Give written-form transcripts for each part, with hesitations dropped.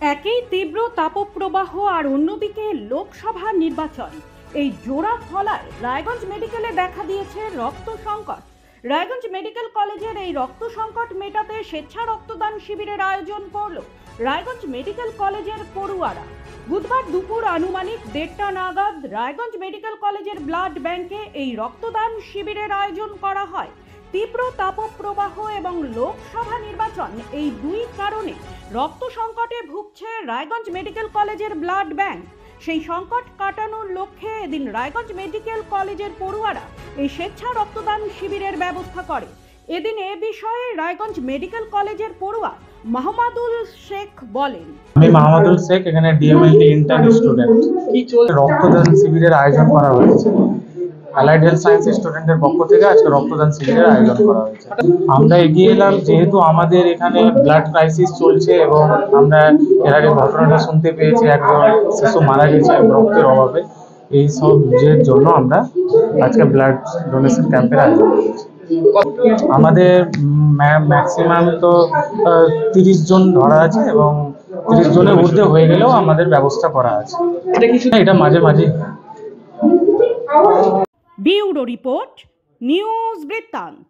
একই তীব্র তাপপ্রবাহ আর অন্যদিকে লোকসভা নির্বাচন, এই জোড়া ফলায় রায়গঞ্জ মেডিকেলে দেখা দিয়েছে রক্ত সংকট। রায়গঞ্জ মেডিকেল কলেজের এই রক্ত সংকট মেটাতে স্বেচ্ছা রক্তদান শিবিরের আয়োজন করল রায়গঞ্জ মেডিকেল কলেজের পড়ুয়ারা। বুধবার দুপুর আনুমানিক 1:30 নাগাদ রায়গঞ্জ মেডিকেল কলেজের ব্লাড ব্যাংকে এই রক্তদান শিবিরের আয়োজন করা হয়। তীব্র তাপপ্রবাহ এবং লোকসভা নির্বাচন, এই দুই কারণে রক্ত সংকটে ভুগছে রায়গঞ্জ মেডিকেল কলেজের ব্লাড ব্যাংক। সেই সংকট কাটানোর লক্ষ্যে এদিন রায়গঞ্জ মেডিকেল কলেজের পড়ুয়ারা এই স্বেচ্ছা রক্তদান শিবিরের ব্যবস্থা করে। এদিন এ বিষয়ে রায়গঞ্জ মেডিকেল কলেজের পড়ুয়া মাহমুদুল শেখ বলেন, আমি মাহমুদুল শেখ, এখানে ডিএমএলটি ইন্টার্ন স্টুডেন্ট। রক্তদান শিবিরের আয়োজন করা হয়েছে অ্যালাইড হেলথ সায়েন্স স্টুডেন্টের পক্ষ থেকে। আজকে রক্তদান শিবিরের আয়োজন করা হয়েছে। আমরা এগিয়ে এলাম যেহেতু আমাদের এখানে ব্লাড ক্রাইসিস চলছে এবং আমরা এর আগে ঘটনাটা শুনতে পেয়েছি, একজন শিশু মারা গেছে রক্তের অভাবে। এই সব জন্য আমরা আজকে ব্লাড ডোনেশন ক্যাম্পের আয়োজন করেছি। আমাদের ম্যাক্সিমাম তো 30 জন ধরা আছে এবং 30 জনের ঊর্ধ্বে হয়ে গেলেও আমাদের ব্যবস্থা করা আছে। এটা মাঝে মাঝে। ব্যুরো রিপোর্ট, নিউজ বৃত্তান্ত।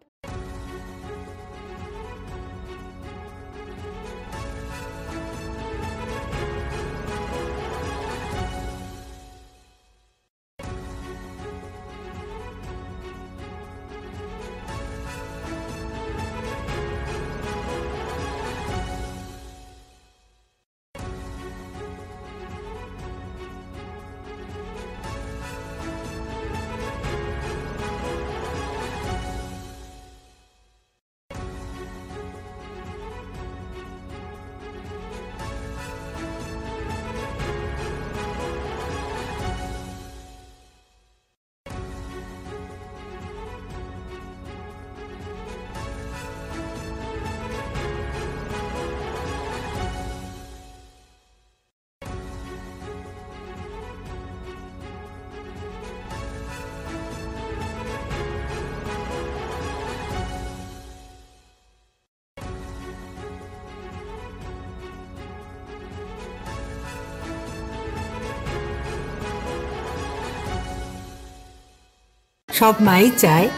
সব মাই চায়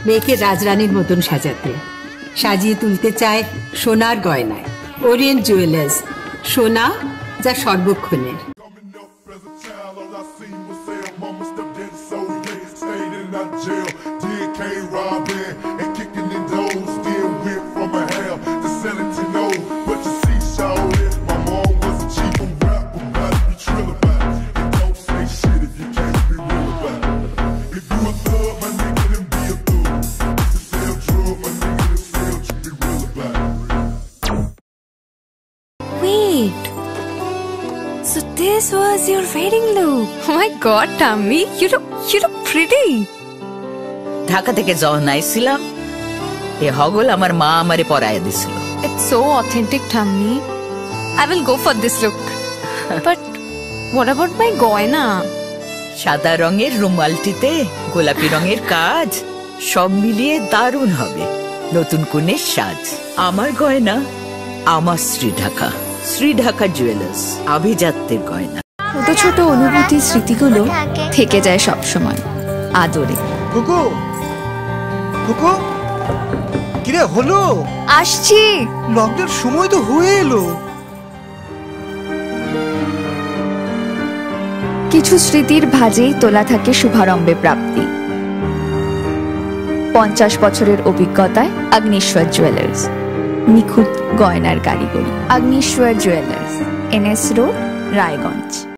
মেয়েকে রাজরানীর মতন সাজাতে, সাজিয়ে তুলতে চায় সোনার গয়নায়। ওরিয়েন্ট জুয়েলার্স, সোনা যা সর্বক্ষণের। So this was your wedding look. Oh my god, Tammy, you look pretty. Dhaka থেকে যখন আইছিলাম এ হগল আমার মা আমারে পরায় দিছিল। It's so authentic, Tammy. I will go for this look. But what about my goina? সাদা রঙের রুমালটিতে গোলাপি রঙের কাজ, সব মিলিয়ে দারুণ হবে নতুন কনের সাজ। আমার গয়না আমার শ্রী ঢাকা জুয়েলার্স, আভিজাত্যের গয়না। ছোট ছোট অনুভূতি, স্মৃতিগুলো থেকে যায় সব সময় আদরে। কুকু কুকু, কিরে হলো? আসছি, লকডাউন সময় তো হয়ে এলো। কিছু স্মৃতির ভাজেই তোলা থাকে শুভারম্ভে প্রাপ্তি। 50 বছরের অভিজ্ঞতায় অগ্নিশ্বর জুয়েলার্স, নিখুঁত গয়নার কারিগরি। Agnishwar jewellers, NS road, Raiganj.